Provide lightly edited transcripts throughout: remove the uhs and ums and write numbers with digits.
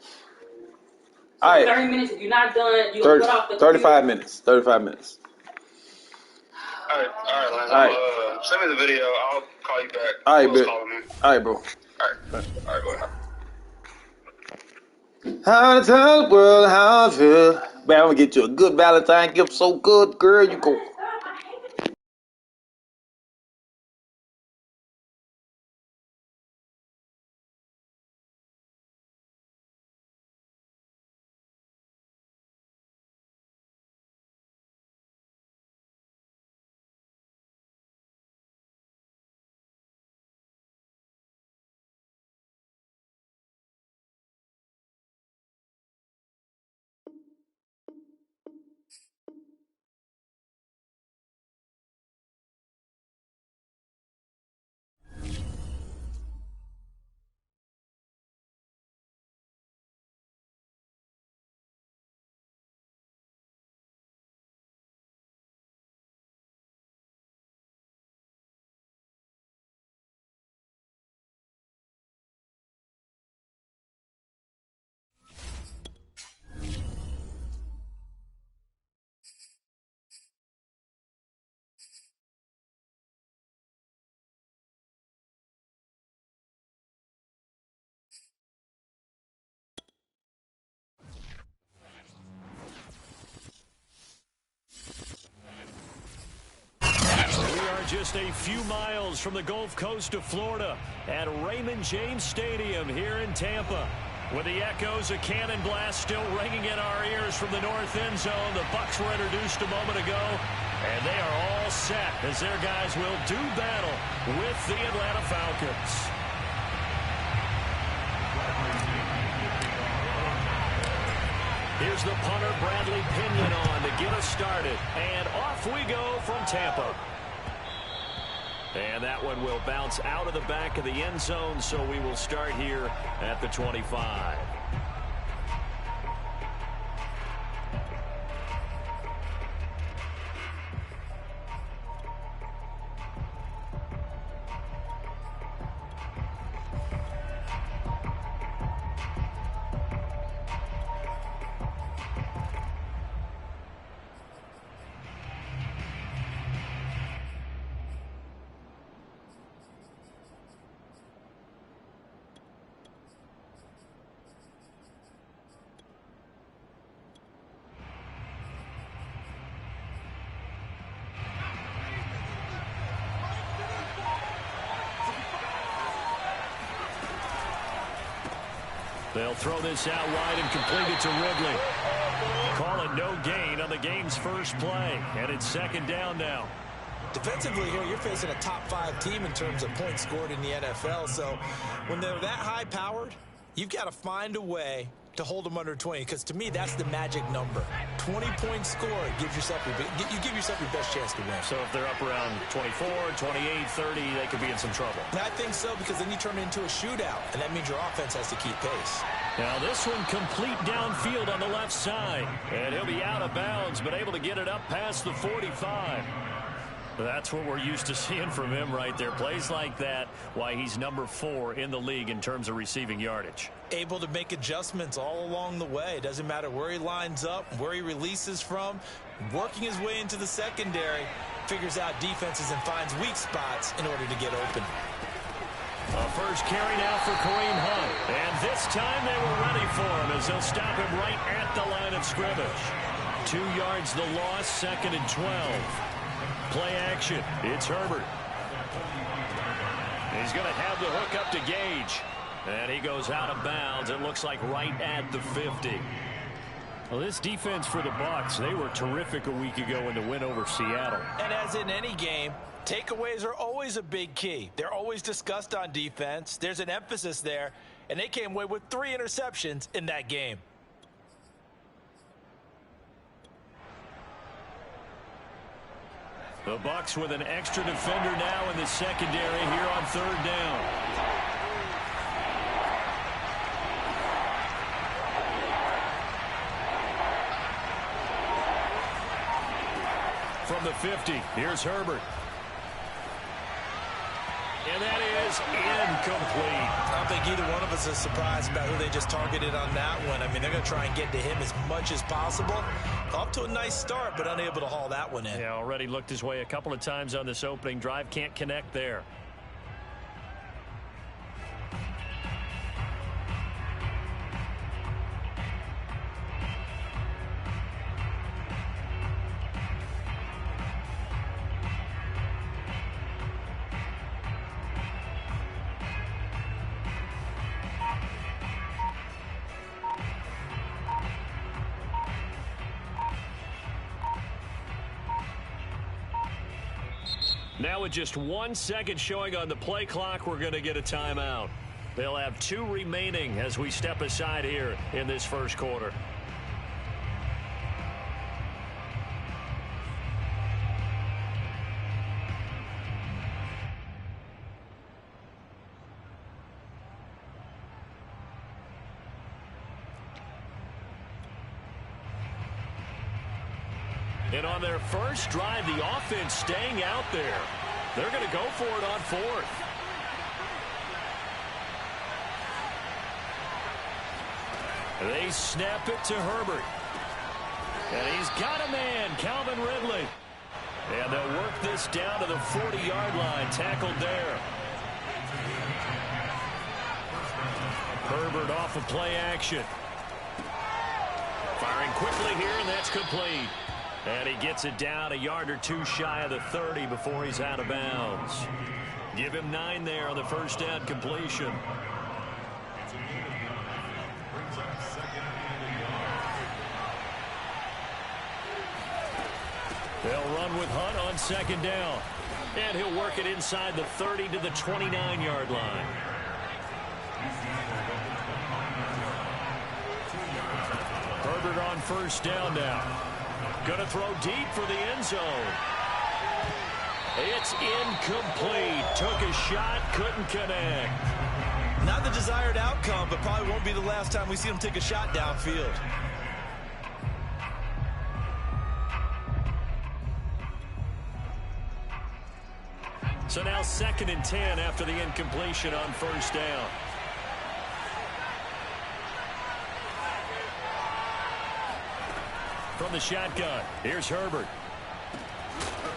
So All right. 30 minutes. If you're not done, you gonna cut off the 35 minutes. 35 minutes. All right, Lance. All right. Send me the video. I'll call you back. All right, bro. Calling me. All right, bro. All right, go ahead. How to tell the world how I feel. Man, I'm gonna get you a good Valentine gift. So good, girl. You go. Just a few miles from the Gulf Coast of Florida at Raymond James Stadium here in Tampa. With the echoes of cannon blast still ringing in our ears from the north end zone, the Bucs were introduced a moment ago, and they are all set as their guys will do battle with the Atlanta Falcons. Here's the punter, Bradley Pinion, on to get us started, and off we go from Tampa. And that one will bounce out of the back of the end zone, so we will start here at the 25. They'll throw this out wide and complete it to Ridley. Call it no gain on the game's first play. And it's second down now. Defensively here, you're facing a top-5 team in terms of points scored in the NFL. So when they're that high-powered, you've got to find a way to hold them under 20, because to me, that's the magic number. 20-point score gives yourself you give yourself your best chance to win. So if they're up around 24, 28, 30, they could be in some trouble. I think so, because then you turn it into a shootout, and that means your offense has to keep pace. Now this one complete downfield on the left side. And he'll be out of bounds, but able to get it up past the 45. That's what we're used to seeing from him right there. Plays like that, why he's number 4 in the league in terms of receiving yardage. Able to make adjustments all along the way. Doesn't matter where he lines up, where he releases from. Working his way into the secondary, figures out defenses and finds weak spots in order to get open. A first carry now for Kareem Hunt. And this time they were ready for him as they'll stop him right at the line of scrimmage. 2 yards the loss, second and 12. Play action. It's Herbert. He's going to have the hook up to Gage. And he goes out of bounds. It looks like right at the 50. Well, this defense for the Bucs, they were terrific a week ago in the win over Seattle. And as in any game, takeaways are always a big key. They're always discussed on defense. There's an emphasis there. And they came away with 3 interceptions in that game. The Bucs with an extra defender now in the secondary here on third down. From the 50, here's Herbert. And that is incomplete. I don't think either one of us is surprised about who they just targeted on that one. I mean, they're going to try and get to him as much as possible. Off to a nice start, but unable to haul that one in. Yeah, already looked his way a couple of times on this opening drive. Can't connect there. Now with just 1 second showing on the play clock, we're going to get a timeout. They'll have 2 remaining as we step aside here in this first quarter. And on their first drive, the offense staying out there. They're going to go for it on 4th. They snap it to Herbert. And he's got a man, Calvin Ridley. And they'll work this down to the 40-yard line, tackled there. Herbert off of play action. Firing quickly here, and that's complete. And he gets it down a yard or 2 shy of the 30 before he's out of bounds. Give him 9 there on the first down completion. They'll run with Hunt on second down. And he'll work it inside the 30 to the 29-yard line. Herbert on first down now. Going to throw deep for the end zone. It's incomplete. Took a shot, couldn't connect. Not the desired outcome, but probably won't be the last time we see him take a shot downfield. So now 2nd and 10 after the incompletion on first down. From the shotgun, here's Herbert.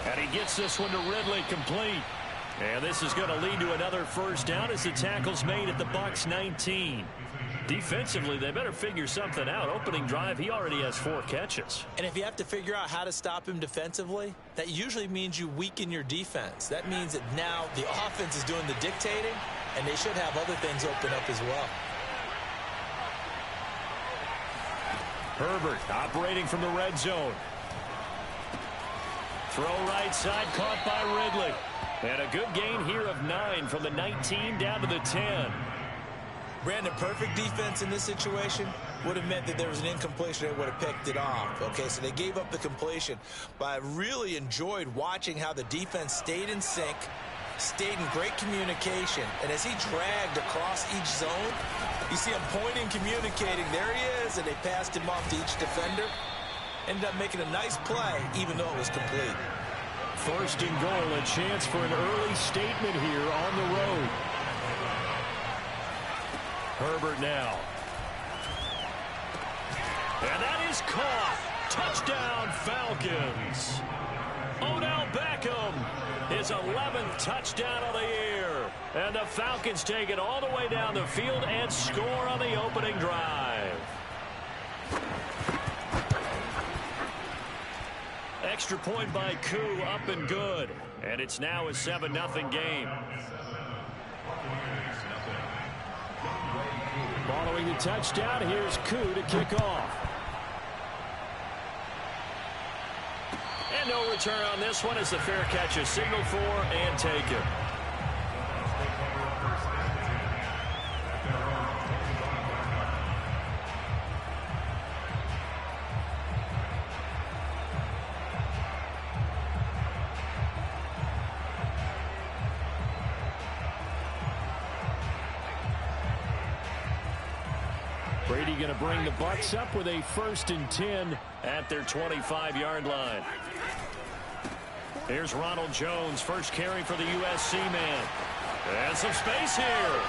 And he gets this one to Ridley, complete. And this is going to lead to another first down as the tackle's made at the Bucs 19. Defensively, they better figure something out. Opening drive, he already has 4 catches. And if you have to figure out how to stop him defensively, that usually means you weaken your defense. That means that now the offense is doing the dictating, and they should have other things open up as well. Herbert operating from the red zone. Throw right side, caught by Ridley. And a good gain here of 9 from the 19 down to the 10. Brandon, perfect defense in this situation would have meant that there was an incompletion. They would have picked it off. Okay, so they gave up the completion. But I really enjoyed watching how the defense stayed in sync, stayed in great communication. And as he dragged across each zone, you see him pointing, communicating. There he is, and they passed him off to each defender. Ended up making a nice play, even though it was complete. First and goal, a chance for an early statement here on the road. Herbert now. And that is caught. Touchdown, Falcons. Odell Beckham, his 11th touchdown of the year. And the Falcons take it all the way down the field and score on the opening drive. Extra point by Koo, up and good. And it's now a 7-0 game. Following the touchdown, here's Koo to kick off. And no return on this one as the fair catch is signaled for and taken. Brady going to bring the Bucs up with a 1st and 10 at their 25-yard line. Here's Ronald Jones, first carry for the USC man. And some space here.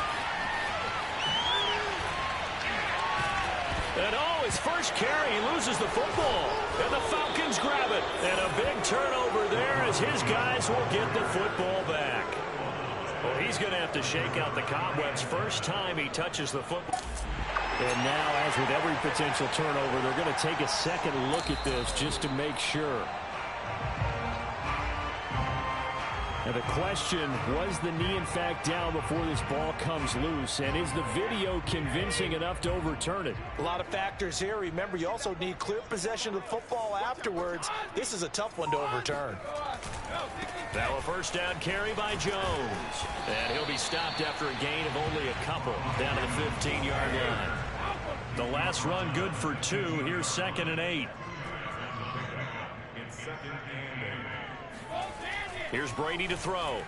And his first carry, he loses the football. And the Falcons grab it. And a big turnover there as his guys will get the football back. Well, he's going to have to shake out the cobwebs first time he touches the football. And now, as with every potential turnover, they're going to take a second look at this just to make sure. Now the question, was the knee in fact down before this ball comes loose? And is the video convincing enough to overturn it? A lot of factors here. Remember, you also need clear possession of the football afterwards. This is a tough one to overturn. Now a first down carry by Jones. And he'll be stopped after a gain of only a couple down to the 15-yard line. The last run good for 2. Here's 2nd and 8. Here's Brady to throw.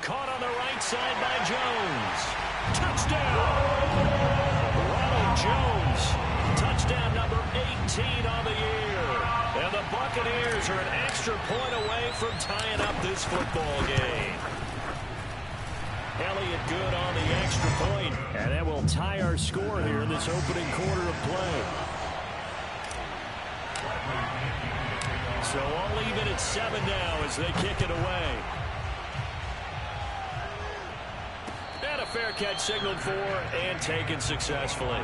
Caught on the right side by Jones. Touchdown! Ronald Jones. Touchdown number 18 on the year. And the Buccaneers are an extra point away from tying up this football game. Elliott good on the extra point. And that will tie our score here in this opening quarter of play. So I'll leave it at 7 now as they kick it away. And a fair catch signaled for and taken successfully.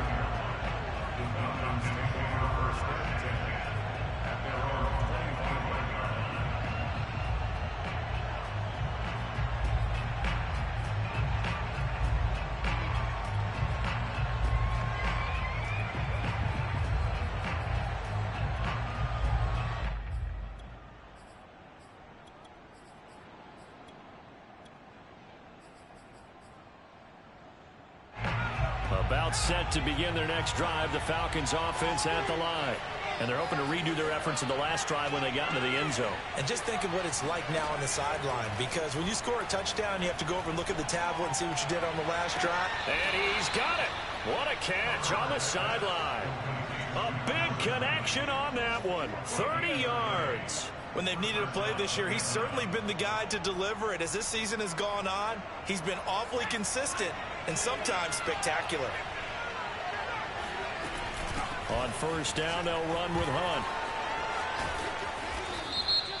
About set to begin their next drive, the Falcons offense at the line. And they're hoping to redo their efforts in the last drive when they got into the end zone. And just think of what it's like now on the sideline, because when you score a touchdown, you have to go over and look at the tablet and see what you did on the last drive. And he's got it. What a catch on the sideline. A big connection on that one. 30 yards. When they've needed a play this year, he's certainly been the guy to deliver it. As this season has gone on, he's been awfully consistent and sometimes spectacular. On first down, they'll run with Hunt.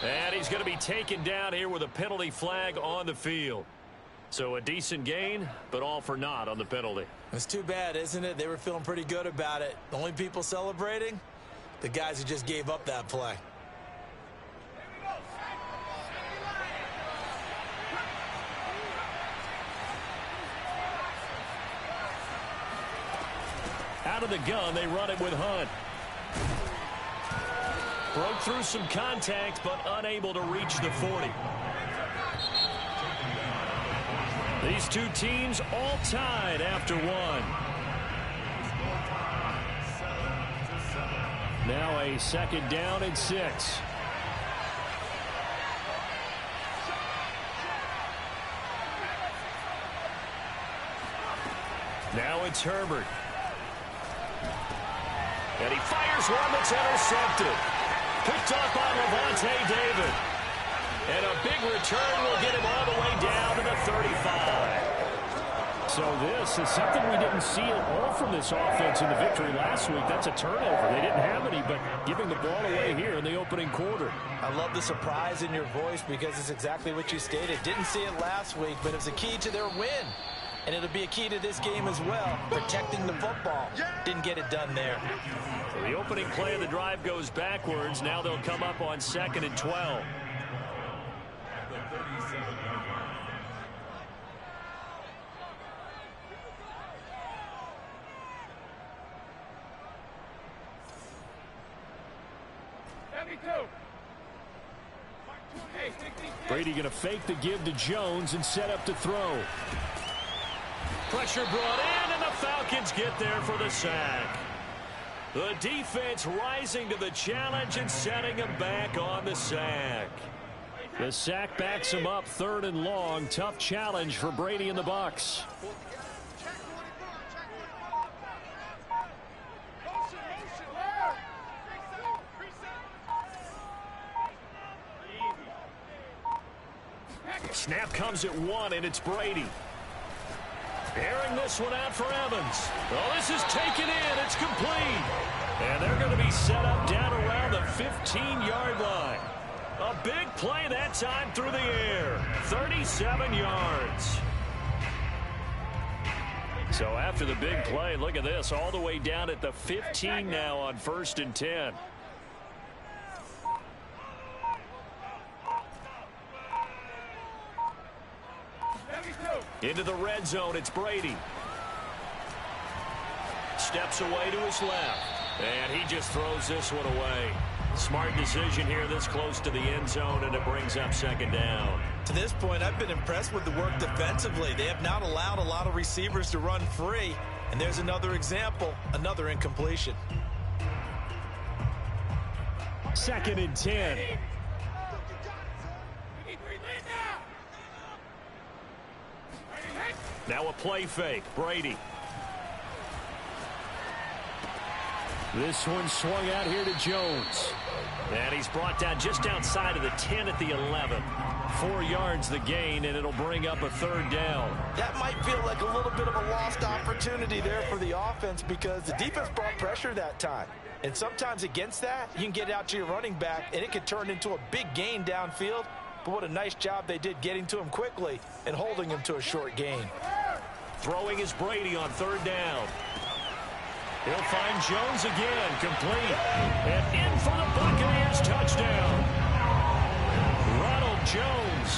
And he's going to be taken down here with a penalty flag on the field. So a decent gain, but all for naught on the penalty. It's too bad, isn't it? They were feeling pretty good about it. The only people celebrating, the guys who just gave up that play. Out of the gun, they run it with Hunt. Broke through some contact, but unable to reach the 40. These two teams all tied after one. Now a 2nd down and 6. Now it's Herbert. And he fires one that's intercepted. Picked up on Levante David. And a big return will get him all the way down to the 35. So this is something we didn't see at all from this offense in the victory last week. That's a turnover. They didn't have any, but giving the ball away here in the opening quarter. I love the surprise in your voice because it's exactly what you stated. Didn't see it last week, but it was a key to their win. And it'll be a key to this game as well, protecting the football. Didn't get it done there. So the opening play of the drive goes backwards. Now they'll come up on 2nd and 12. Brady going to fake the give to Jones and set up to throw. Pressure brought in, and the Falcons get there for the sack. The defense rising to the challenge and setting them back on the sack. The sack backs him up 3rd and long. Tough challenge for Brady and the Bucs. Snap comes at 1, and it's Brady. Airing this one out for Evans. Oh, this is taken in. It's complete. And they're going to be set up down around the 15-yard line. A big play that time through the air. 37 yards. So after the big play, look at this. All the way down at the 15 now on 1st and 10. Into the red zone, it's Brady. Steps away to his left. And he just throws this one away. Smart decision here this close to the end zone, and it brings up 2nd down. To this point, I've been impressed with the work defensively. They have not allowed a lot of receivers to run free. And there's another example, another incompletion. 2nd and 10. Now a play fake. Brady. This one swung out here to Jones. And he's brought down just outside of the 10 at the 11. 4 yards the gain, and it'll bring up a 3rd down. That might feel like a little bit of a lost opportunity there for the offense because the defense brought pressure that time. And sometimes against that, you can get out to your running back, and it could turn into a big gain downfield. But what a nice job they did getting to him quickly and holding him to a short gain. Throwing is Brady on 3rd down. He'll find Jones again, complete. And in for the Buccaneers touchdown. Ronald Jones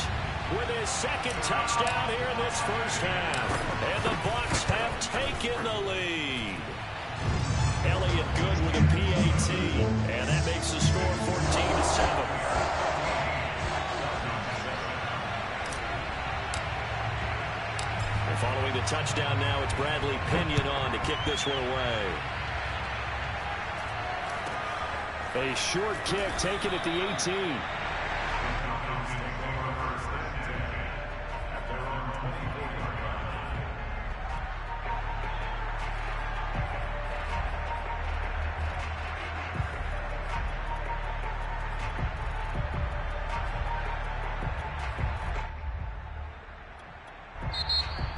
with his 2nd touchdown here in this first half. And the Bucs have taken the lead. Elliott good with a PAT. And that makes the score 14-7. Following the touchdown now, it's Bradley Pinion on to kick this one away. A short kick taken at the 18.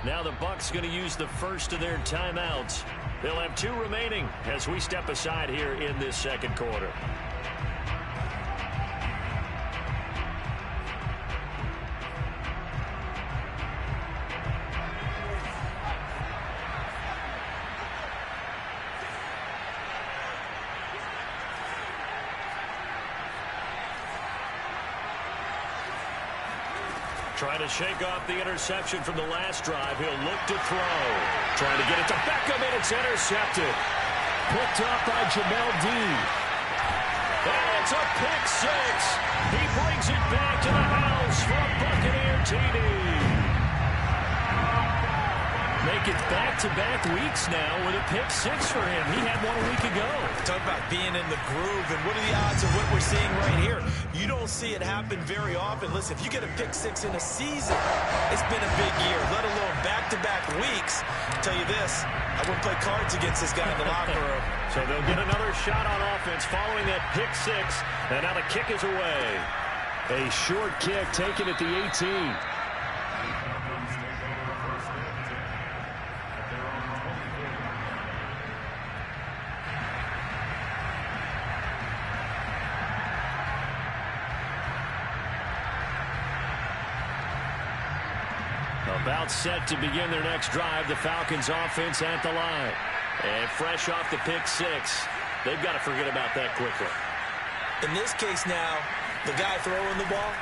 Now the Bucs going to use the first of their timeouts. They'll have 2 remaining as we step aside here in this 2nd quarter. Trying to shake off the interception from the last drive. He'll look to throw. Trying to get it to Beckham, and it's intercepted. Picked up by Jamel Dean. And it's a pick 6. He brings it back to the house for a Buccaneer TD. Make it back-to-back weeks now with a pick 6 for him. He had one a week ago. Talk about being in the groove, and what are the odds of what we're seeing right here? You don't see it happen very often. Listen, if you get a pick 6 in a season, it's been a big year, let alone back-to-back weeks. I'll tell you this, I wouldn't play cards against this guy in the locker room. So they'll get another shot on offense following that pick 6, and now the kick is away. A short kick taken at the 18. About set to begin their next drive, the Falcons offense at the line. And fresh off the pick 6, they've got to forget about that quickly. In this case now, the guy throwing the ball,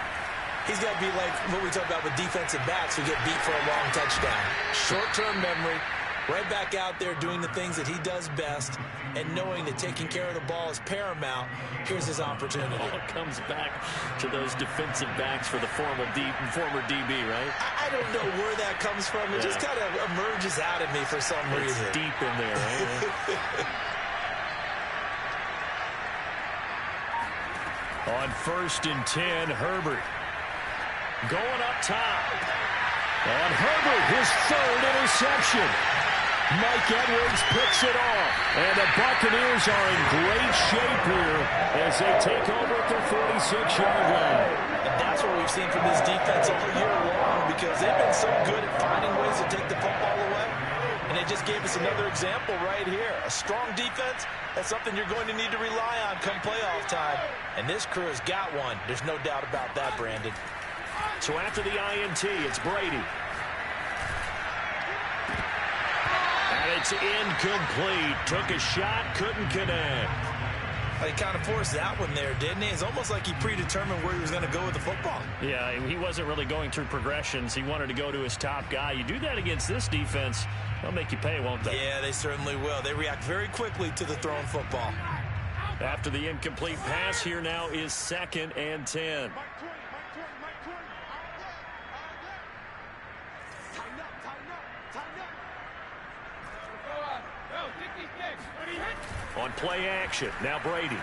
he's got to be like what we talk about with defensive backs who get beat for a long touchdown. Short-term memory, right back out there doing the things that he does best, and knowing that taking care of the ball is paramount. Here's his opportunity. It all comes back to those defensive backs for the former DB, right? I don't know where that comes from. It just kind of emerges out of me for some reason. It's deep in there, right? On 1st and 10, Herbert going up top. And Herbert, his 3rd interception. Mike Edwards picks it off. And the Buccaneers are in great shape here as they take over at their 46-yard line. And that's what we've seen from this defense all year long, because they've been so good at finding ways to take the football away. And they just gave us another example right here. A strong defense, that's something you're going to need to rely on come playoff time. And this crew has got one. There's no doubt about that, Brandon. So after the INT, it's Brady. And it's incomplete. Took a shot, couldn't connect. He kind of forced that one there, didn't he? It's almost like he predetermined where he was going to go with the football. Yeah, he wasn't really going through progressions. He wanted to go to his top guy. You do that against this defense, they'll make you pay, won't they? Yeah, they certainly will. They react very quickly to the thrown football. After the incomplete pass, here now is 2nd and 10. On play action, now Brady.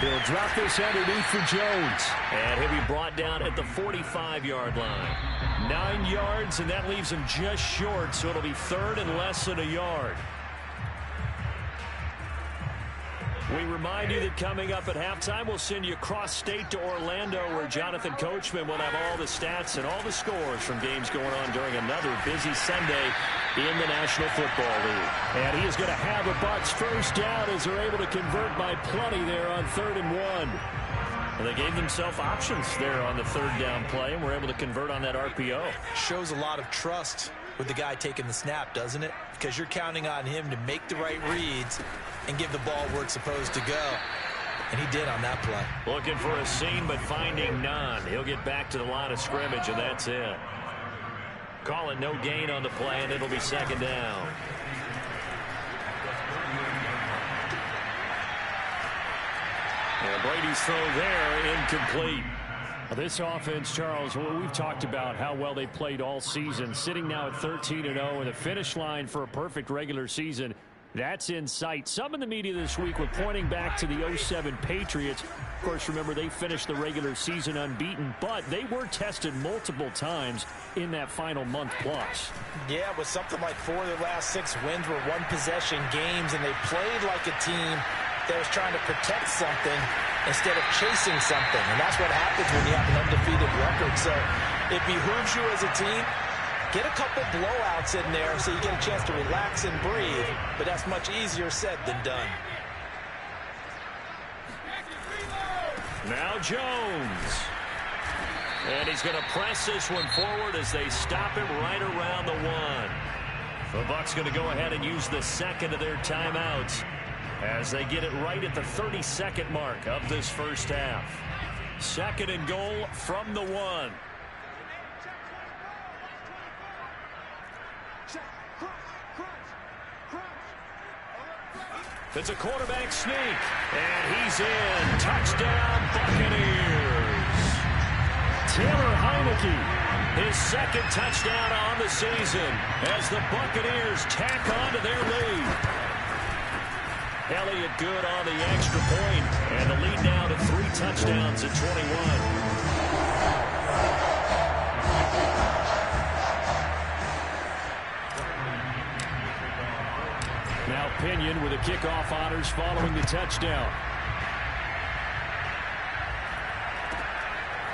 He'll drop this underneath for Jones. And he'll be brought down at the 45-yard line. 9 yards, and that leaves him just short, so it'll be 3rd and less than a yard. We remind you that coming up at halftime, we'll send you across state to Orlando, where Jonathan Coachman will have all the stats and all the scores from games going on during another busy Sunday in the National Football League. And he is going to have the Bucs first down as they're able to convert by plenty there on 3rd and 1. And they gave themselves options there on the 3rd down play, and were able to convert on that RPO. Shows a lot of trust with the guy taking the snap, doesn't it? Because you're counting on him to make the right reads and give the ball where it's supposed to go. And he did on that play. Looking for a seam, but finding none. He'll get back to the line of scrimmage, and that's it. Call it no gain on the play, and it'll be 2nd down. And Brady's throw there, incomplete. This offense, Charles, we've talked about how well they played all season, sitting now at 13-0, and the finish line for a perfect regular season, that's in sight. Some in the media this week were pointing back to the 07 Patriots. Of course, remember, they finished the regular season unbeaten, but they were tested multiple times in that final month plus. Yeah, with something like 4 of their last 6 wins were one-possession games, and they played like a team that was trying to protect something instead of chasing something. And that's what happens when you have an undefeated record. So it behooves you as a team, get a couple blowouts in there so you get a chance to relax and breathe. But that's much easier said than done. Now Jones. And he's going to press this one forward as they stop him right around the 1. The Bucs going to go ahead and use the 2nd of their timeouts as they get it right at the 32nd mark of this first half. 2nd and goal from the 1. It's a quarterback sneak, and he's in. Touchdown, Buccaneers. Taylor Heineke, his 2nd touchdown on the season as the Buccaneers tack on to their lead. Elliott good on the extra point, and the lead now to 3 touchdowns at 21. Now Pinion with the kickoff honors following the touchdown.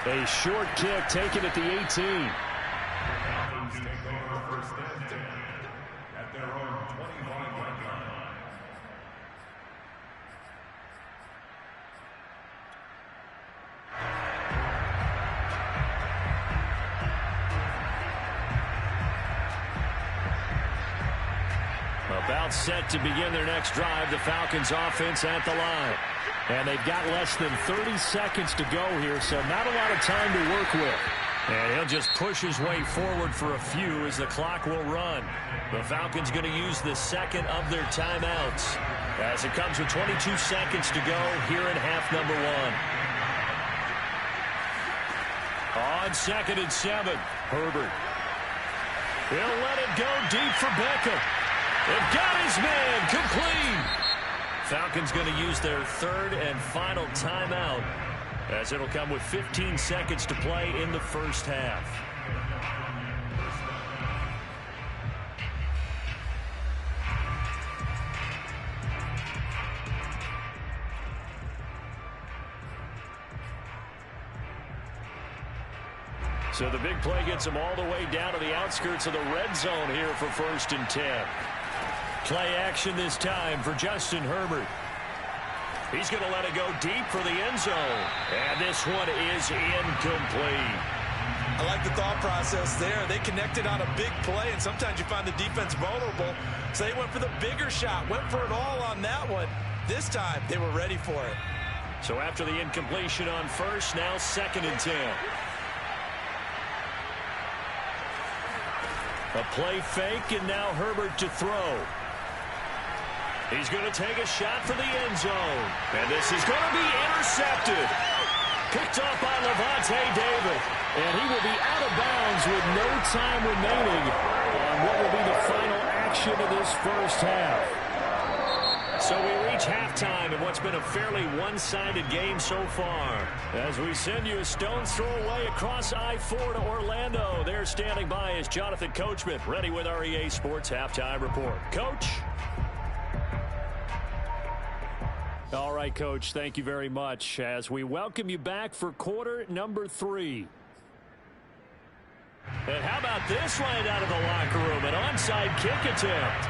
A short kick taken at the 18. About set to begin their next drive, the Falcons offense at the line. And they've got less than 30 seconds to go here, so not a lot of time to work with. And he'll just push his way forward for a few as the clock will run. The Falcons going to use the 2nd of their timeouts as it comes with 22 seconds to go here in half number 1. On 2nd and 7, Herbert. He'll let it go deep for Beckham. They've got his man complete. Falcons going to use their 3rd and final timeout as it'll come with 15 seconds to play in the first half. So the big play gets him all the way down to the outskirts of the red zone here for 1st and 10. Play action this time for Justin Herbert. He's going to let it go deep for the end zone. And this one is incomplete. I like the thought process there. They connected on a big play, and sometimes you find the defense vulnerable. So they went for the bigger shot, went for it all on that one. This time, they were ready for it. So after the incompletion on 1st, now 2nd and 10. A play fake, and now Herbert to throw. He's going to take a shot for the end zone. And this is going to be intercepted. Picked up by Levante David. And he will be out of bounds with no time remaining on what will be the final action of this first half. So we reach halftime in what's been a fairly one-sided game so far. As we send you a stone's throw away across I-4 to Orlando. There standing by is Jonathan Coachman, ready with our EA Sports Halftime Report. Coach? All right, Coach, thank you very much as we welcome you back for quarter number 3. And how about this right out of the locker room? An onside kick attempt.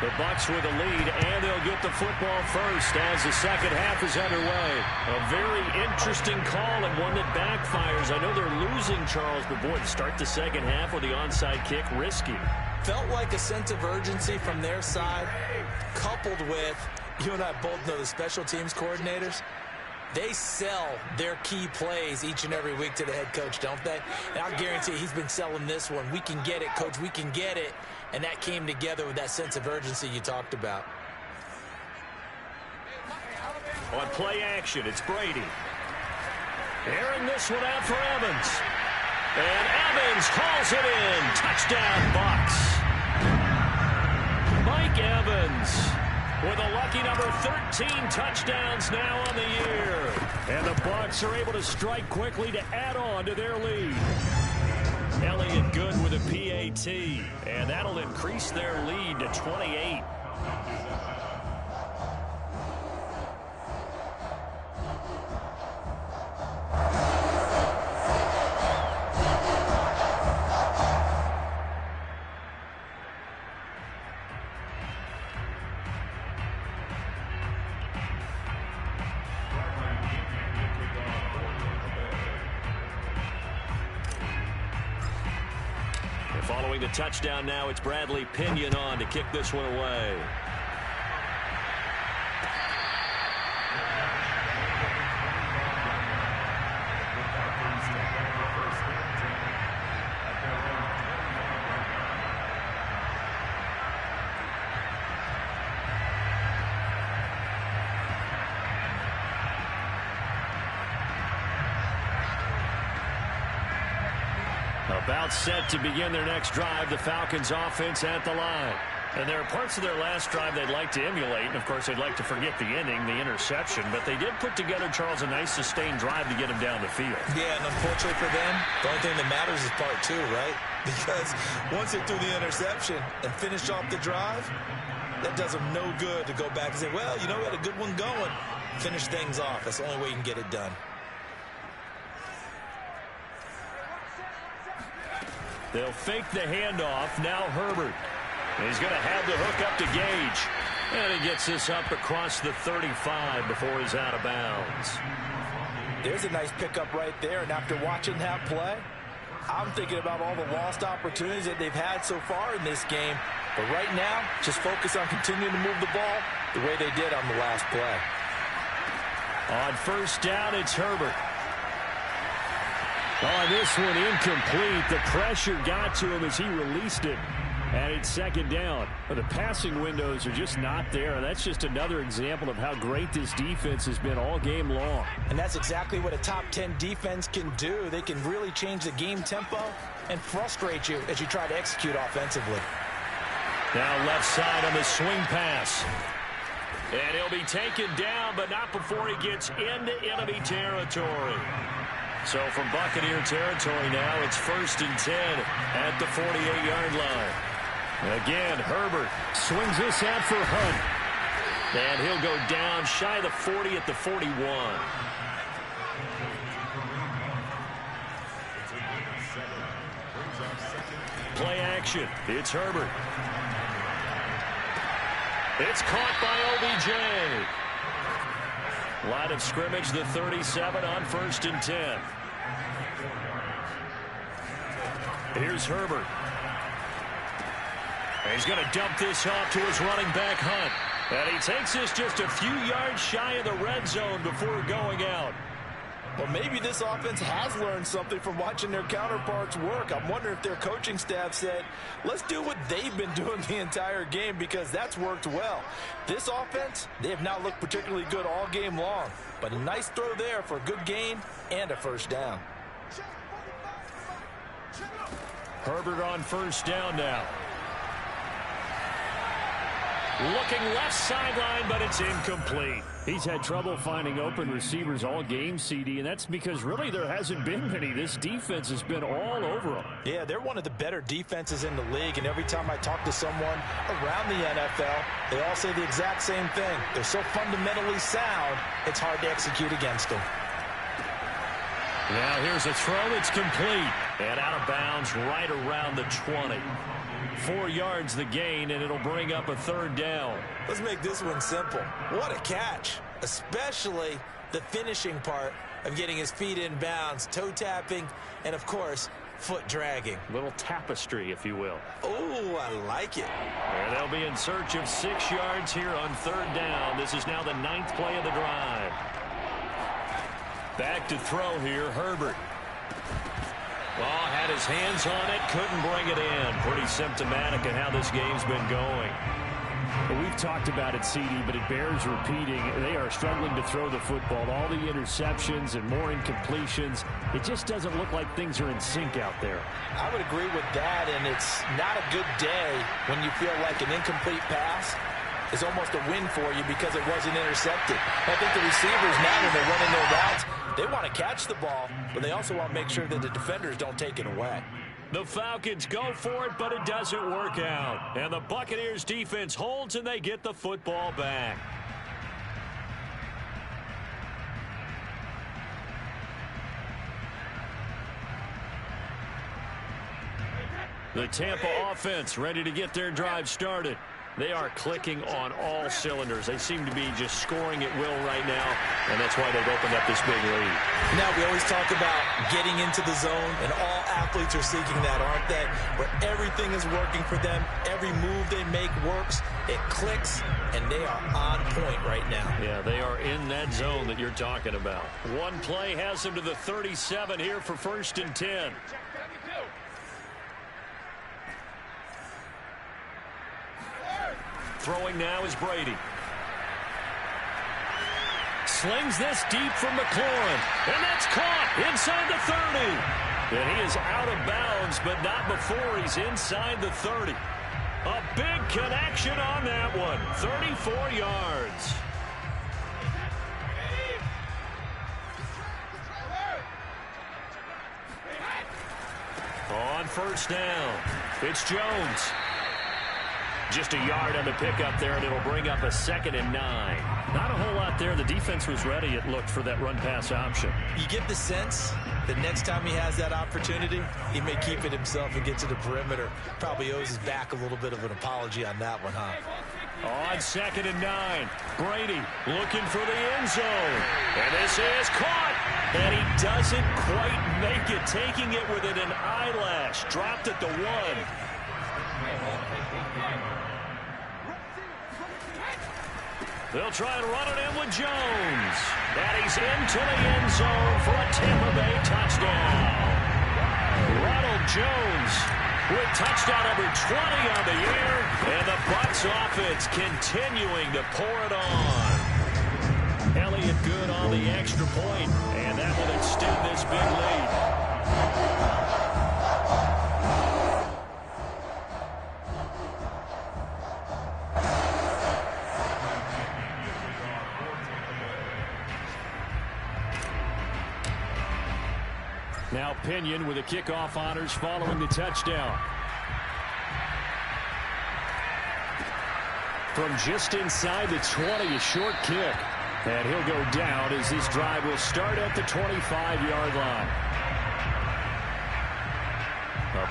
The Bucs with a lead, and they'll get the football first as the second half is underway. A very interesting call and one that backfires. I know they're losing, Charles, but boy, to start the second half with the onside kick, risky. Felt like a sense of urgency from their side, coupled with, you and I both know the special teams coordinators. They sell their key plays each and every week to the head coach, don't they? And I guarantee he's been selling this one. We can get it, coach. We can get it. And that came together with that sense of urgency you talked about. On play action, it's Brady. Airing this one out for Evans. And Evans calls it in. Touchdown, Bucs. Mike Evans with a lucky number 13 touchdowns now on the year. And the Bucs are able to strike quickly to add on to their lead. Elliott good with a PAT. And that'll increase their lead to 28. Following the touchdown now, it's Bradley Pinion on to kick this one away. About set to begin their next drive, the Falcons offense at the line. And there are parts of their last drive they'd like to emulate, and of course they'd like to forget the ending, the interception, but they did put together, Charles, a nice sustained drive to get them down the field. Yeah, and unfortunately for them, the only thing that matters is part 2, right? Because once they threw the interception and finished off the drive, that does them no good to go back and say, well, you know, we had a good one going. Finish things off. That's the only way you can get it done. They'll fake the handoff. Now Herbert. He's going to have the hook up to Gage. And he gets this up across the 35 before he's out of bounds. There's a nice pickup right there. And after watching that play, I'm thinking about all the lost opportunities that they've had so far in this game. But right now, just focus on continuing to move the ball the way they did on the last play. On first down, it's Herbert. On this one, incomplete. The pressure got to him as he released it. And it's second down. But the passing windows are just not there. That's just another example of how great this defense has been all game long. And that's exactly what a top 10 defense can do. They can really change the game tempo and frustrate you as you try to execute offensively. Now left side on the swing pass. And he'll be taken down, but not before he gets into enemy territory. So from Buccaneer territory now, it's 1st and 10 at the 48-yard line. Again, Herbert swings this out for Hunt. And he'll go down shy of the 40 at the 41. play action. It's Herbert. It's caught by OBJ. Line of scrimmage, the 37 on 1st and 10. Here's Herbert. He's going to dump this off to his running back, Hunt. And he takes this just a few yards shy of the red zone before going out. Well, maybe this offense has learned something from watching their counterparts work. I'm wondering if their coaching staff said, let's do what they've been doing the entire game, because that's worked well. This offense, they have not looked particularly good all game long. But a nice throw there for a good gain and a first down. Herbert on 1st down now. Looking left sideline, but it's incomplete. He's had trouble finding open receivers all game, CD, and that's because really there hasn't been many. This defense has been all over them. Yeah, they're one of the better defenses in the league, and every time I talk to someone around the NFL, they all say the exact same thing. They're so fundamentally sound, it's hard to execute against them. Now here's a throw that's complete and out of bounds right around the 20. 4 yards the gain, and it'll bring up a 3rd down. Let's make this one simple. What a catch, especially the finishing part of getting his feet in bounds, toe tapping, and of course, foot dragging. Little tapestry, if you will. Oh, I like it. And they'll be in search of 6 yards here on 3rd down. This is now the 9th play of the drive. Back to throw here, Herbert. Oh, had his hands on it, couldn't bring it in. Pretty symptomatic of how this game's been going. Well, we've talked about it, CD, but it bears repeating. They are struggling to throw the football. All the interceptions and more incompletions. It just doesn't look like things are in sync out there. I would agree with that, and it's not a good day when you feel like an incomplete pass is almost a win for you because it wasn't intercepted. I think the receivers now, when they're running their routes, they want to catch the ball, but they also want to make sure that the defenders don't take it away. The Falcons go for it, but it doesn't work out. And the Buccaneers defense holds, and they get the football back. The Tampa offense ready to get their drive started. They are clicking on all cylinders. They seem to be just scoring at will right now, and that's why they've opened up this big lead. Now, we always talk about getting into the zone, and all athletes are seeking that, aren't they? Where everything is working for them, every move they make works, it clicks, and they are on point right now. Yeah, they are in that zone that you're talking about. One play has them to the 37 here for 1st and 10. Throwing now is Brady. Slings this deep from McLaurin. And that's caught inside the 30. And he is out of bounds, but not before he's inside the 30. A big connection on that one. 34 yards. On 1st down, it's Jones. Just a yard on the pickup there, and it'll bring up a 2nd and 9. Not a whole lot there. The defense was ready, it looked, for that run-pass option. You get the sense that next time he has that opportunity, he may keep it himself and get to the perimeter. Probably owes his back a little bit of an apology on that one, huh? On 2nd and 9, Brady looking for the end zone. And this is caught. And he doesn't quite make it, taking it within an eyelash. Dropped at the 1. They'll try and run it in with Jones. And he's into the end zone for a Tampa Bay touchdown. Ronald Jones with touchdown number 20 on the year. And the Bucs offense continuing to pour it on. Elliott good on the extra point. And that will extend this big lead. Now Pinion with the kickoff honors following the touchdown. From just inside the 20, a short kick. And he'll go down as this drive will start at the 25-yard line.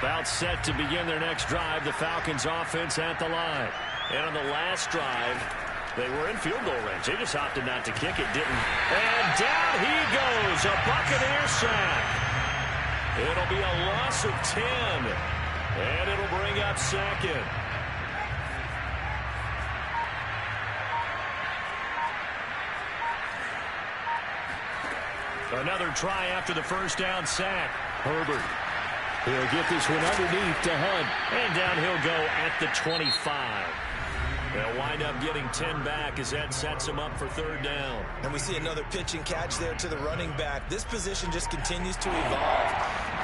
About set to begin their next drive, the Falcons offense at the line. And on the last drive, they were in field goal range. They just opted not to kick it, didn't. And down he goes, a Buccaneer sack. It'll be a loss of 10, and it'll bring up second. Another try after the first down sack. Herbert. He'll get this one underneath to Hunt. And down he'll go at the 25. They'll wind up getting 10 back as that sets him up for third down. And we see another pitch and catch there to the running back. This position just continues to evolve.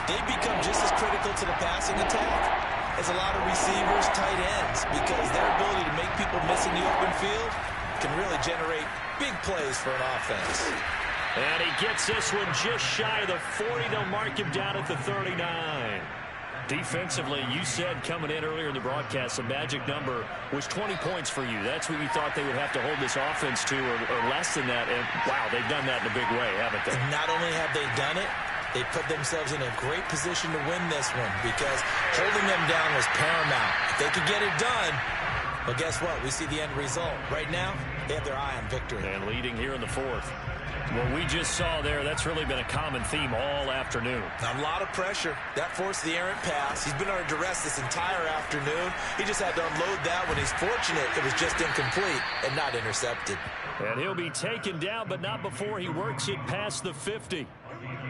They become just as critical to the passing attack as a lot of receivers, tight ends, because their ability to make people miss in the open field can really generate big plays for an offense. And he gets this one just shy of the 40. They'll mark him down at the 39. Defensively, you said coming in earlier in the broadcast, the magic number was 20 points for you. That's what you thought they would have to hold this offense to, or less than that. And, wow, they've done that in a big way, haven't they? Not only have they done it, they put themselves in a great position to win this one because holding them down was paramount. If they could get it done, well, guess what? We see the end result. Right now, they have their eye on victory. And leading here in the fourth. What we just saw there, that's really been a common theme all afternoon. A lot of pressure. That forced the errant pass. He's been under duress this entire afternoon. He just had to unload that one. He's fortunate it was just incomplete and not intercepted. And he'll be taken down, but not before he works it past the 50.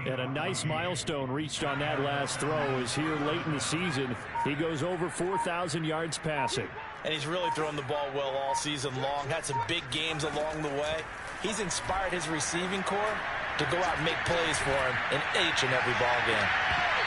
And a nice milestone reached on that last throw is here late in the season. He goes over 4,000 yards passing. And he's really thrown the ball well all season long. Had some big games along the way. He's inspired his receiving corps to go out and make plays for him in each and every ball game.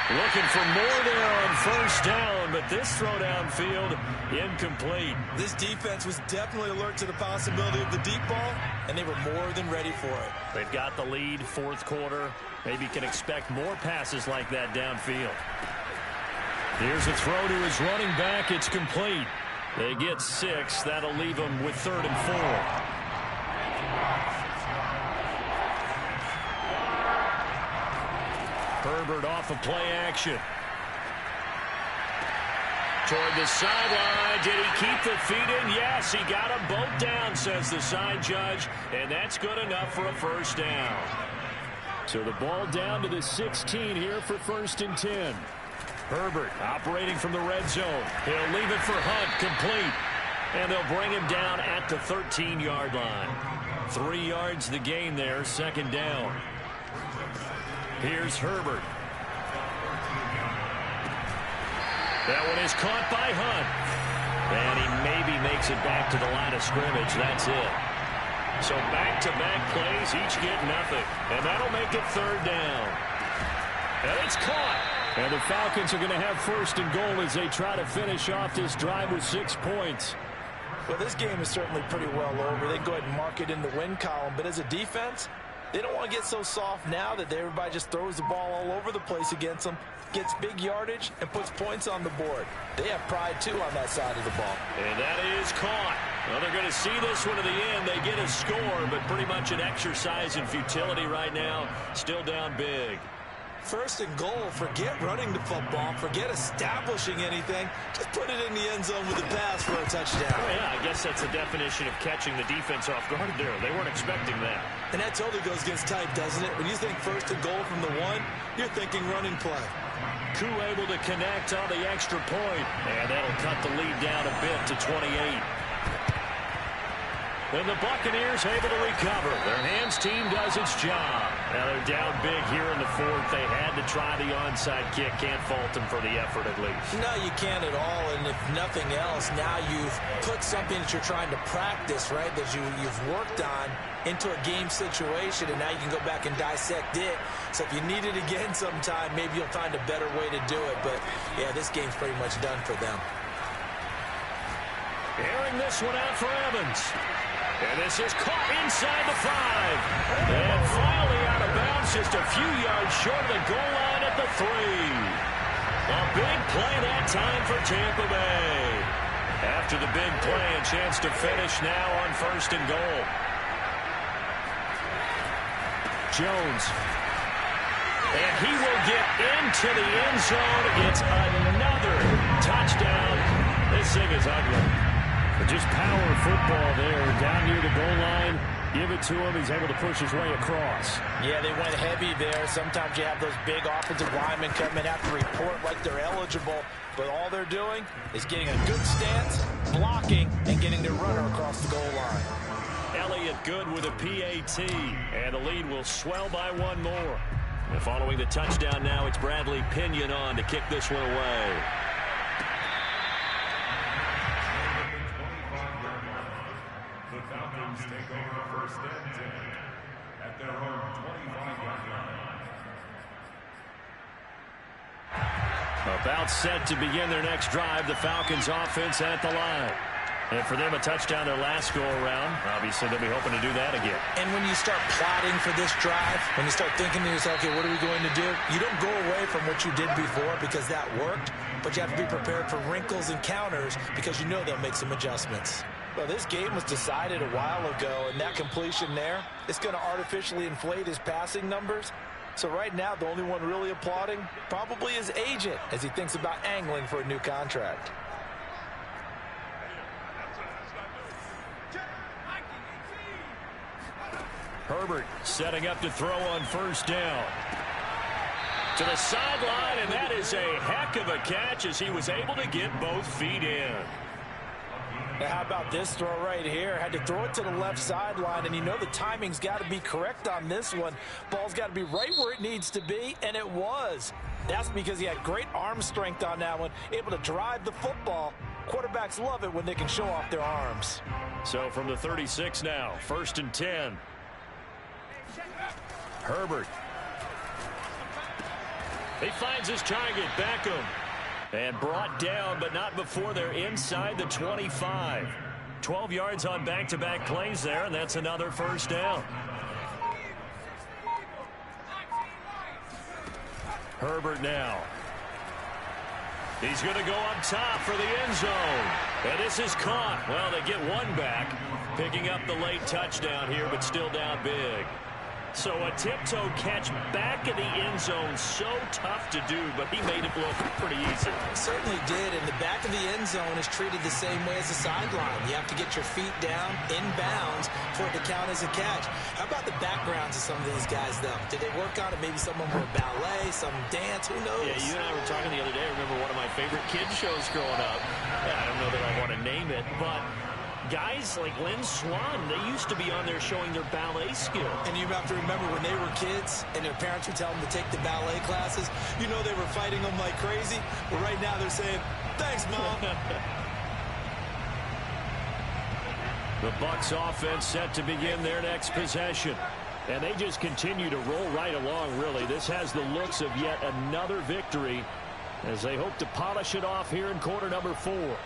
Looking for more there on first down, but this throw downfield incomplete. This defense was definitely alert to the possibility of the deep ball, and they were more than ready for it. They've got the lead, fourth quarter. Maybe can expect more passes like that downfield. Here's a throw to his running back. It's complete. They get 6. That'll leave them with 3rd and 4. Herbert off of play action. Toward the sideline. Did he keep the feet in? Yes, he got them both down, says the side judge. And that's good enough for a first down. So the ball down to the 16 here for 1st and 10. Herbert operating from the red zone. He'll leave it for Hunt, complete. And they'll bring him down at the 13-yard line. 3 yards the gain there, 2nd down. Here's Herbert. That one is caught by Hunt. And he maybe makes it back to the line of scrimmage. That's it. So back-to-back plays, each get nothing. And that'll make it 3rd down. And it's caught. And the Falcons are going to have 1st and goal as they try to finish off this drive with 6 points. Well, this game is certainly pretty well over. They can go ahead and mark it in the win column. But as a defense, they don't want to get so soft now that everybody just throws the ball all over the place against them, gets big yardage, and puts points on the board. They have pride, too, on that side of the ball. And that is caught. Well, they're going to see this one to the end. They get a score, but pretty much an exercise in futility right now. Still down big. 1st and goal. Forget running the football. Forget establishing anything. Just put it in the end zone with a pass for a touchdown. Oh, yeah, I guess that's the definition of catching the defense off guard there. They weren't expecting that. And that totally goes against type, doesn't it? When you think 1st and goal from the 1, you're thinking running play. Koo able to connect on the extra point. And that'll cut the lead down a bit to 28. And the Buccaneers able to recover. Their hands team does its job. Now they're down big here in the 4th. They had to try the onside kick. Can't fault them for the effort at least. No, you can't at all. And if nothing else, now you've put something that you're trying to practice, right, that you've worked on into a game situation, and now you can go back and dissect it. So if you need it again sometime, maybe you'll find a better way to do it. But, yeah, this game's pretty much done for them. Airing this one out for Evans. And this is caught inside the 5. And finally out of bounds, just a few yards short of the goal line at the 3. A big play that time for Tampa Bay. After the big play, a chance to finish now on 1st and goal. Jones. And he will get into the end zone. It's another touchdown. This thing is ugly. But just power football there. Down near the goal line. Give it to him. He's able to push his way across. Yeah, they went heavy there. Sometimes you have those big offensive linemen come in, have to report like they're eligible. But all they're doing is getting a good stance, blocking, and getting their runner across the goal line. Elliott good with a PAT. And the lead will swell by one more. And following the touchdown now, it's Bradley Pinion on to kick this one away. The Falcons take over first and 10 at their own 25-yard line. About set to begin their next drive, the Falcons offense at the line. And for them, a touchdown their last go-around. Obviously, they'll be hoping to do that again. And when you start plotting for this drive, when you start thinking to yourself, okay, what are we going to do? You don't go away from what you did before because that worked, but you have to be prepared for wrinkles and counters because you know they'll make some adjustments. Well, this game was decided a while ago, and that completion there, it's going to artificially inflate his passing numbers. So right now, the only one really applauding probably his agent as he thinks about angling for a new contract. Herbert setting up to throw on first down. To the sideline, and that is a heck of a catch as he was able to get both feet in. Now, how about this throw right here? Had to throw it to the left sideline, and you know the timing's got to be correct on this one. Ball's got to be right where it needs to be, and it was. That's because he had great arm strength on that one, able to drive the football. Quarterbacks love it when they can show off their arms. So from the 36 now, first and 10. Herbert. He finds his target, Beckham. And brought down, but not before they're inside the 25. 12 yards on back-to-back plays there, and that's another first down. Herbert now. He's going to go up top for the end zone. And this is caught. Well, they get one back, picking up the late touchdown here, but still down big. So a tiptoe catch back in the end zone, so tough to do, but he made it look pretty easy. Certainly did, and the back of the end zone is treated the same way as the sideline. You have to get your feet down, in bounds, for it to count as a catch. How about the backgrounds of some of these guys, though? Did they work on it? Maybe some of them were ballet, some dance, who knows? Yeah, you and I were talking the other day. I remember one of my favorite kids shows growing up. Yeah, I don't know that I want to name it, but guys like Lynn Swan, they used to be on there showing their ballet skill. And you have to remember when they were kids and their parents would tell them to take the ballet classes, you know they were fighting them like crazy. But right now they're saying, thanks, Mom. The Bucs offense set to begin their next possession. And they just continue to roll right along, really. This has the looks of yet another victory as they hope to polish it off here in quarter number 4.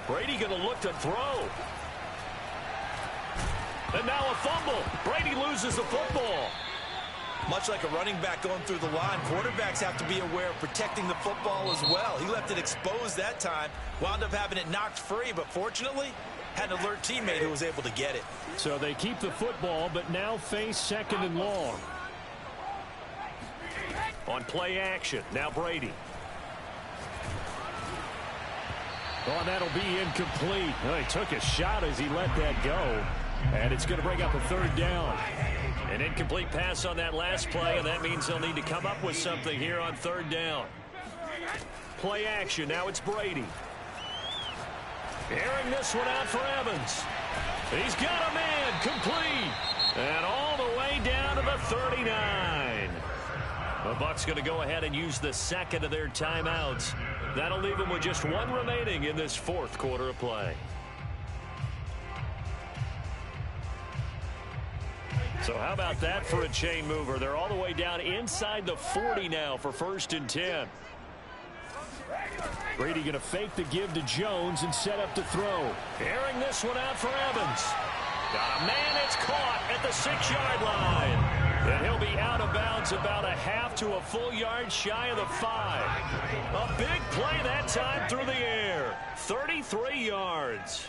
Brady going to look to throw. And now a fumble. Brady loses the football. Much like a running back going through the line, quarterbacks have to be aware of protecting the football as well. He left it exposed that time, wound up having it knocked free, but fortunately had an alert teammate who was able to get it. So they keep the football, but now face second and long. On play action, now Brady. Oh, and that'll be incomplete. Well, he took a shot as he let that go. And it's going to bring up a third down. An incomplete pass on that last play, and that means they'll need to come up with something here on third down. Play action. Now it's Brady. Airing this one out for Evans. He's got a man. Complete. And all the way down to the 39. The Bucs going to go ahead and use the second of their timeouts. That'll leave them with just one remaining in this fourth quarter of play. So how about that for a chain mover? They're all the way down inside the 40 now for first and 10. Brady going to fake the give to Jones and set up to throw. Airing this one out for Evans. Got a man, it's caught at the 6-yard line. And he'll be out of bounds about a half to a full yard shy of the 5. A big play that time through the air. 33 yards.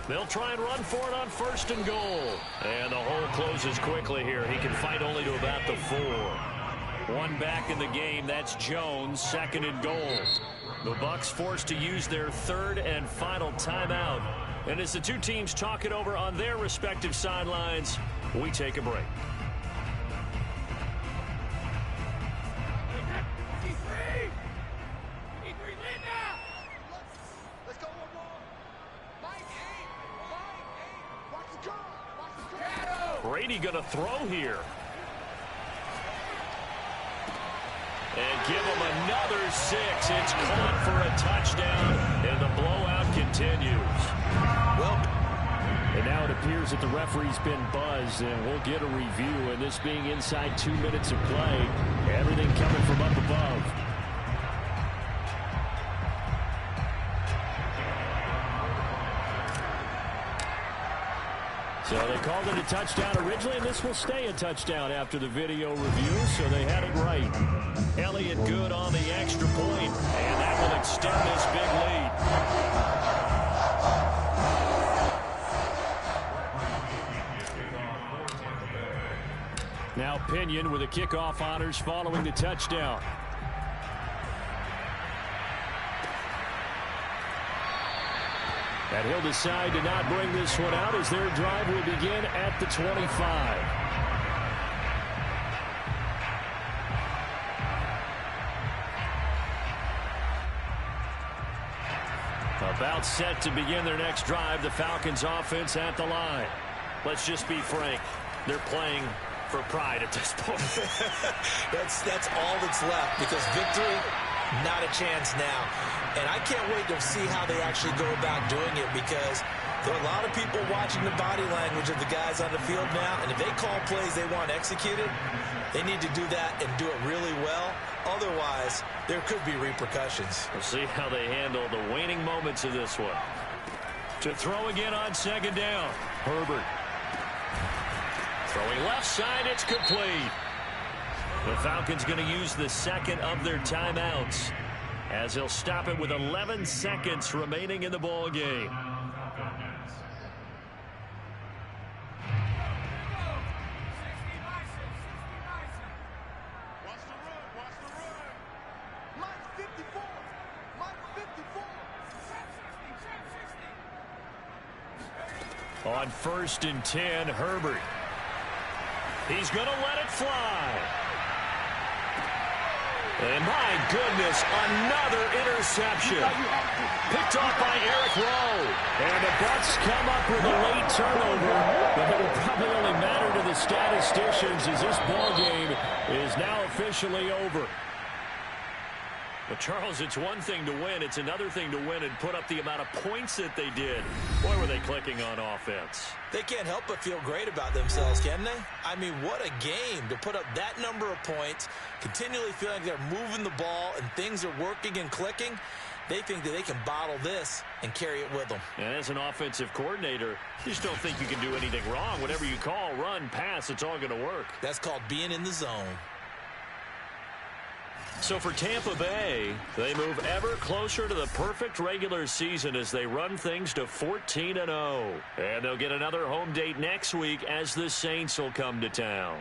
They'll try and run for it on 1st and goal. And the hole closes quickly here. He can fight only to about the 4. One back in the game. That's Jones, 2nd and goal. The Bucks forced to use their 3rd and final timeout. And as the two teams talk it over on their respective sidelines, we take a break. Brady going to throw here. And give him another 6. It's caught for a touchdown, and the blowout continues. Well, and now it appears that the referee's been buzzed, and we'll get a review. And this being inside 2 minutes of play, everything coming from up above. So they called it a touchdown originally, and this will stay a touchdown after the video review, so they had it right. Elliott good on the extra point, and that will extend this big lead. Now Pinion with the kickoff honors following the touchdown. And he'll decide to not bring this one out as their drive will begin at the 25. About set to begin their next drive, the Falcons offense at the line. Let's just be frank. They're playing for pride at this point. that's all that's left, because victory, not a chance now. And I can't wait to see how they actually go about doing it, because there are a lot of people watching the body language of the guys on the field now, and if they call plays they want executed, they need to do that and do it really well. Otherwise, there could be repercussions. We'll see how they handle the waning moments of this one. To throw again on 2nd down. Herbert. Throwing left side, it's complete. The Falcons going to use the 2nd of their timeouts, as they'll stop it with 11 seconds remaining in the ball game. On 1st and 10, Herbert. He's going to let it fly. And my goodness, another interception. Picked off by Eric Rowe. And the Bucks come up with a late turnover, but it will probably only matter to the statisticians as this ball game is now officially over. But, Charles, it's one thing to win. It's another thing to win and put up the amount of points that they did. Boy, were they clicking on offense. They can't help but feel great about themselves, can they? I mean, what a game to put up that number of points, continually feeling like they're moving the ball and things are working and clicking. They think that they can bottle this and carry it with them. And as an offensive coordinator, you just don't think you can do anything wrong. Whatever you call, run, pass, it's all going to work. That's called being in the zone. So for Tampa Bay, they move ever closer to the perfect regular season as they run things to 14-0. And they'll get another home date next week as the Saints will come to town.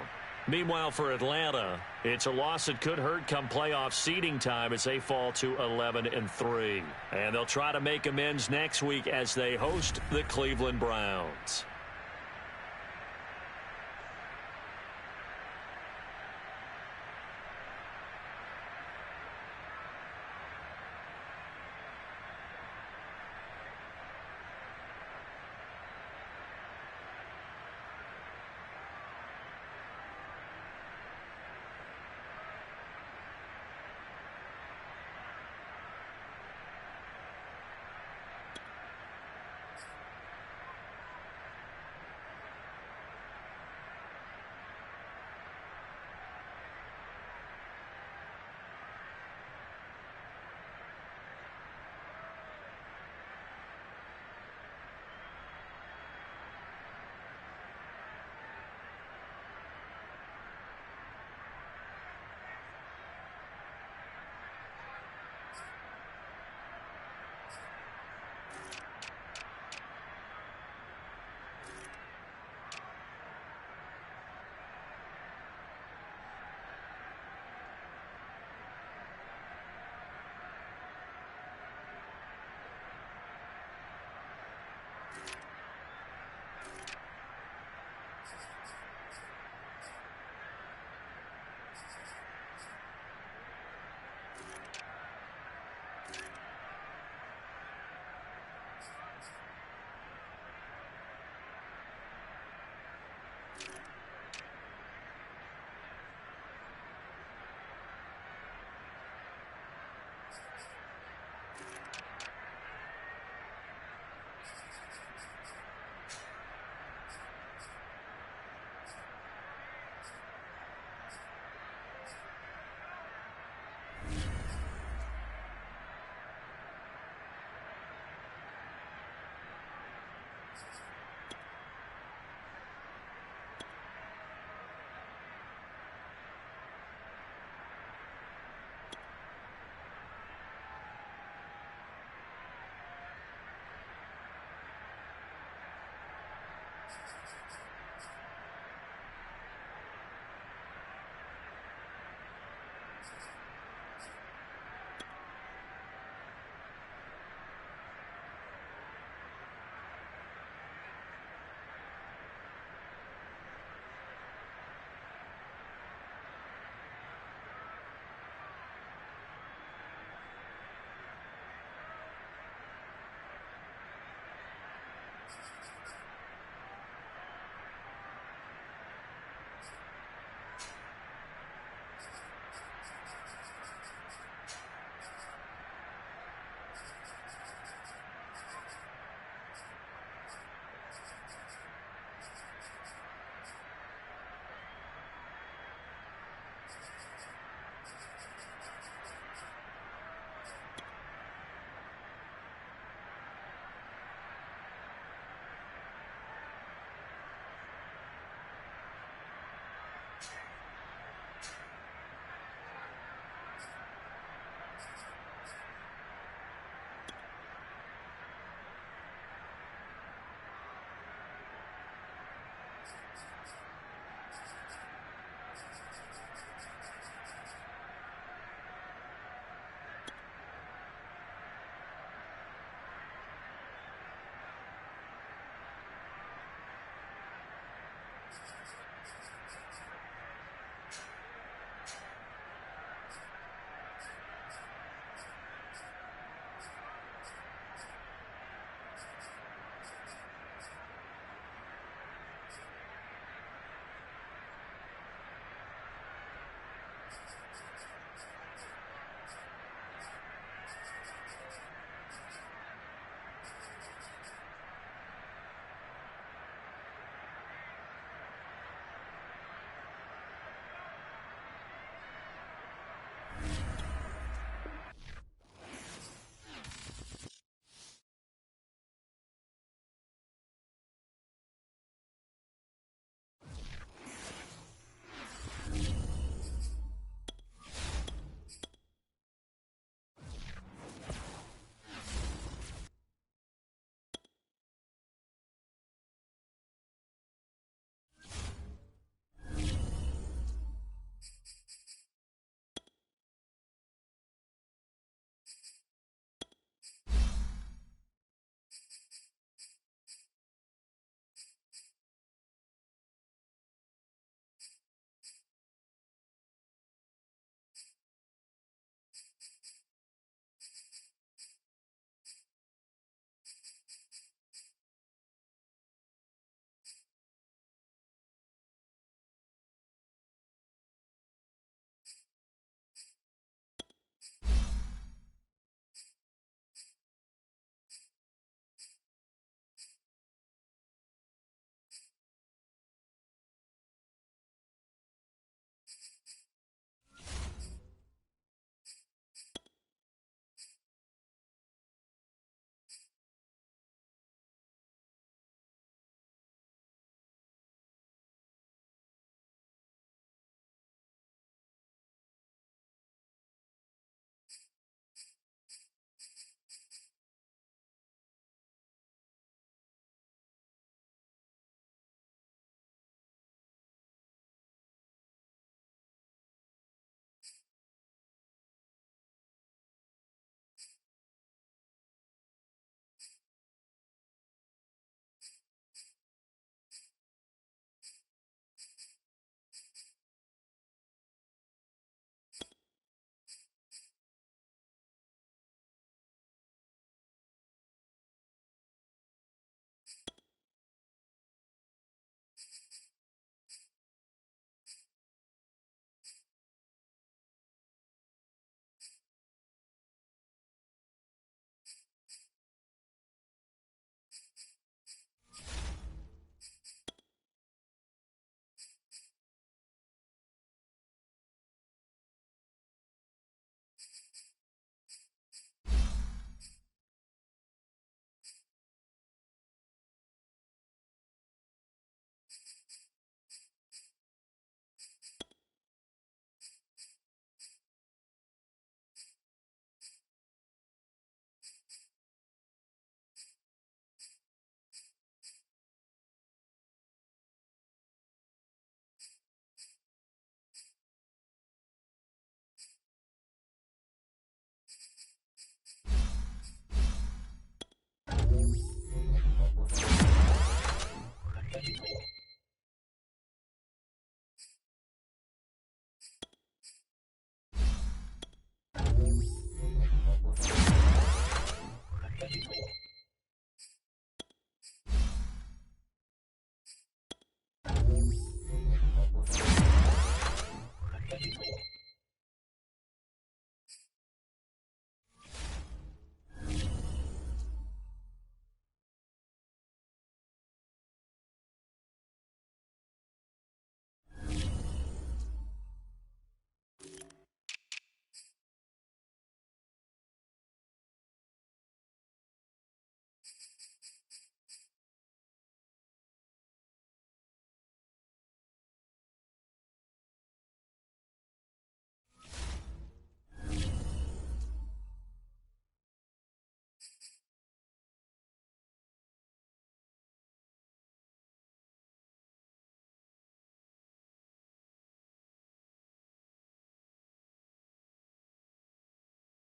Meanwhile, for Atlanta, it's a loss that could hurt come playoff seeding time as they fall to 11-3. And they'll try to make amends next week as they host the Cleveland Browns.